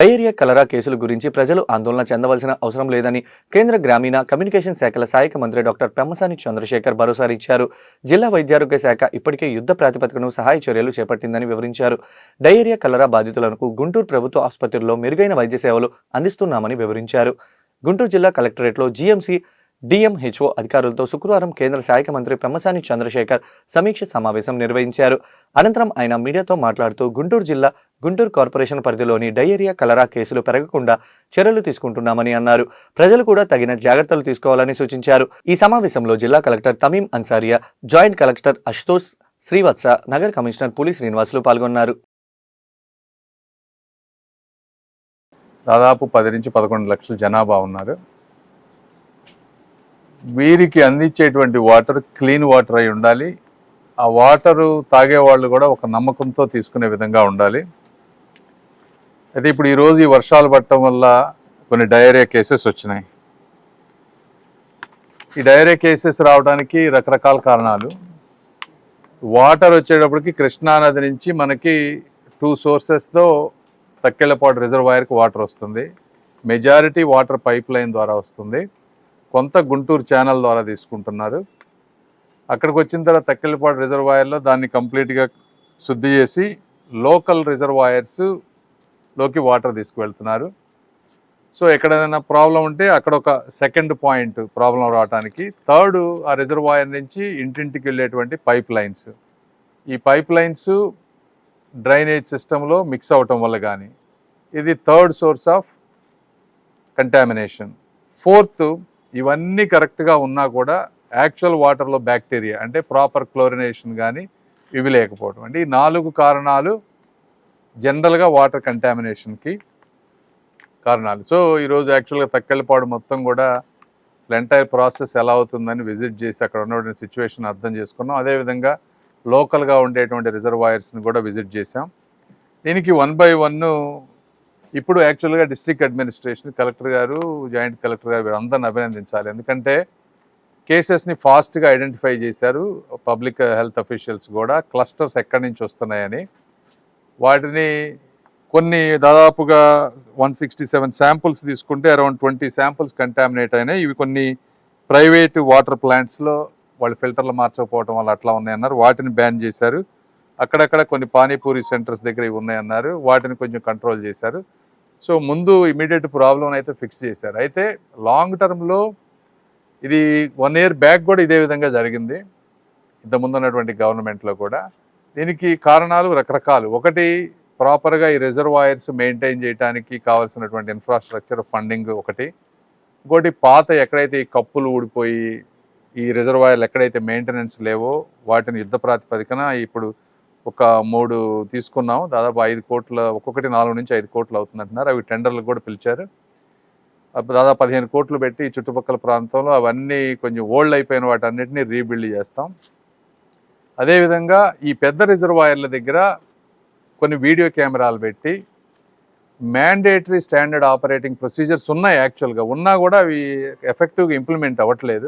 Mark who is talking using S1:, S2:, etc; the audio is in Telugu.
S1: డయేరియా కలరా కేసుల గురించి ప్రజలు ఆందోళన చెందవలసిన అవసరం లేదని కేంద్ర గ్రామీణ కమ్యూనికేషన్ శాఖల సహాయక మంత్రి డాక్టర్ పెమ్మసాని చంద్రశేఖర్ భరోసా ఇచ్చారు. జిల్లా వైద్యారోగ్య శాఖ ఇప్పటికే యుద్ధ ప్రాతిపదికన సహాయ చర్యలు చేపట్టిందని వివరించారు. డయేరియా కలరా బాధితులకు గుంటూరు ప్రభుత్వ ఆసుపత్రుల్లో మెరుగైన వైద్య సేవలు అందిస్తున్నామని వివరించారు. గుంటూరు జిల్లా కలెక్టరేట్లో జీఎంసీ డిఎంహెచ్ఓ అధికారులతో శుక్రవారం కేంద్ర సహాయక మంత్రి పెమ్మసాని చంద్రశేఖర్ సమీక్ష సమావేశం నిర్వహించారు. అనంతరం ఆయన మీడియాతో మాట్లాడుతూ గుంటూరు కార్పొరేషన్ పరిధిలోని డయేరియా కలరా కేసులు పెరగకుండా చర్యలు తీసుకుంటున్నామని అన్నారు. ప్రజలు కూడా తగిన జాగ్రత్తలు తీసుకోవాలని సూచించారు. ఈ సమావేశంలో జిల్లా collector Tameem Ansariya, joint collector Ashutosh Srivatsa, నగర కమిషనర్ పులి శ్రీనివాసులు పాల్గొన్నారు.
S2: దాదాపు 10 నుంచి 11 లక్షల జనాభా ఉన్నారు. వీరికి అందించేటువంటి వాటర్ క్లీన్ వాటర్ అయి ఉండాలి. ఆ వాటరు తాగే వాళ్ళు కూడా ఒక నమ్మకంతో తీసుకునే విధంగా ఉండాలి. అయితే ఇప్పుడు ఈరోజు ఈ వర్షాలు పడటం వల్ల కొన్ని డయేరియా కేసెస్ వచ్చినాయి. ఈ డయేరియా కేసెస్ రావడానికి రకరకాల కారణాలు. వాటర్ వచ్చేటప్పటికి కృష్ణానది నుంచి మనకి 2 సోర్సెస్తో తక్కెళ్ళపాడు రిజర్వాయర్కి వాటర్ వస్తుంది. మెజారిటీ వాటర్ పైప్ లైన్ ద్వారా వస్తుంది. కొంత గుంటూరు ఛానల్ ద్వారా తీసుకుంటున్నారు. అక్కడికి వచ్చిన తర్వాత తక్కెళ్ళపాడు రిజర్వాయర్లో దాన్ని కంప్లీట్గా శుద్ధి చేసి లోకల్ రిజర్వాయర్స్లోకి వాటర్ తీసుకువెళ్తున్నారు. సో ఎక్కడైనా ప్రాబ్లం ఉంటే అక్కడ ఒక సెకండ్ పాయింట్ ప్రాబ్లం రావడానికి, థర్డ్ ఆ రిజర్వాయర్ నుంచి ఇంటింటికి వెళ్ళేటువంటి పైప్ లైన్స్. ఈ పైప్ లైన్స్ డ్రైనేజ్ సిస్టంలో మిక్స్ అవటం వల్ల కానీ ఇది third source of contamination. Fourth, ఇవన్నీ కరెక్ట్గా ఉన్నా కూడా యాక్చువల్ వాటర్లో బ్యాక్టీరియా అంటే ప్రాపర్ క్లోరినేషన్ కానీ ఇవి లేకపోవడం. అంటే ఈ 4 కారణాలు జనరల్గా వాటర్ కంటామినేషన్కి కారణాలు. సో ఈరోజు యాక్చువల్గా తక్కెళ్ళపాడు మొత్తం కూడా అసలు ఎంటైర్ ప్రాసెస్ ఎలా అవుతుందని విజిట్ చేసి అక్కడ ఉన్నటువంటి సిచ్యువేషన్ అర్థం చేసుకున్నాం. అదేవిధంగా లోకల్గా ఉండేటువంటి రిజర్వాయర్స్ని కూడా విజిట్ చేసాం. దీనికి 1 by 1 ఇప్పుడు యాక్చువల్గా డిస్ట్రిక్ట్ అడ్మినిస్ట్రేషన్, కలెక్టర్ గారు, జాయింట్ కలెక్టర్ గారు వీరందరిని అభినందించాలి. ఎందుకంటే కేసెస్ని ఫాస్ట్గా ఐడెంటిఫై చేశారు. పబ్లిక్ హెల్త్ అఫీషియల్స్ కూడా క్లస్టర్స్ ఎక్కడి నుంచి వస్తున్నాయని వాటిని కొన్ని దాదాపుగా 167 శాంపుల్స్ తీసుకుంటే అరౌండ్ 20 శాంపుల్స్ కంటామినేట్ అయినాయి. ఇవి కొన్ని ప్రైవేటు వాటర్ ప్లాంట్స్లో వాళ్ళు ఫిల్టర్లు మార్చకపోవడం వల్ల అట్లా ఉన్నాయన్నారు. వాటిని బ్యాన్ చేశారు. అక్కడక్కడ కొన్ని పానీపూరి సెంటర్స్ దగ్గర ఇవి ఉన్నాయన్నారు. వాటిని కొంచెం కంట్రోల్ చేశారు. సో ముందు ఇమీడియట్ ప్రాబ్లం అయితే ఫిక్స్ చేశారు. అయితే లాంగ్ టర్మ్లో ఇది 1 year బ్యాక్ కూడా ఇదే విధంగా జరిగింది ఇంతకుముందు ఉన్నటువంటి గవర్నమెంట్లో కూడా. దీనికి కారణాలు రకరకాలు. ఒకటి, ప్రాపర్గా ఈ రిజర్వాయర్స్ మెయింటైన్ చేయడానికి కావాల్సినటువంటి ఇన్ఫ్రాస్ట్రక్చర్ ఫండింగ్ ఒకటి. ఇంకోటి, పాత ఎక్కడైతే ఈ కప్పులు ఊడిపోయి ఈ రిజర్వాయర్లు ఎక్కడైతే మెయింటెనెన్స్ లేవో వాటిని యుద్ధ ప్రాతిపదికన ఇప్పుడు ఒక 3 తీసుకున్నాం. దాదాపు 5 కోట్ల, ఒక్కొక్కటి 4 నుంచి 5 కోట్లు అవుతుందంటున్నారు. అవి టెండర్లు కూడా పిలిచారు. దాదాపు 15 కోట్లు పెట్టి చుట్టుపక్కల ప్రాంతంలో అవన్నీ కొంచెం ఓల్డ్ అయిపోయిన వాటన్నిటిని రీబిల్డ్ చేస్తాం. అదేవిధంగా ఈ పెద్ద రిజర్వాయర్ల దగ్గర కొన్ని వీడియో కెమెరాలు పెట్టి మ్యాండేటరీ స్టాండర్డ్ ఆపరేటింగ్ ప్రొసీజర్స్ ఉన్నాయి. యాక్చువల్గా ఉన్నా కూడా అవి ఎఫెక్టివ్గా ఇంప్లిమెంట్ అవ్వట్లేదు.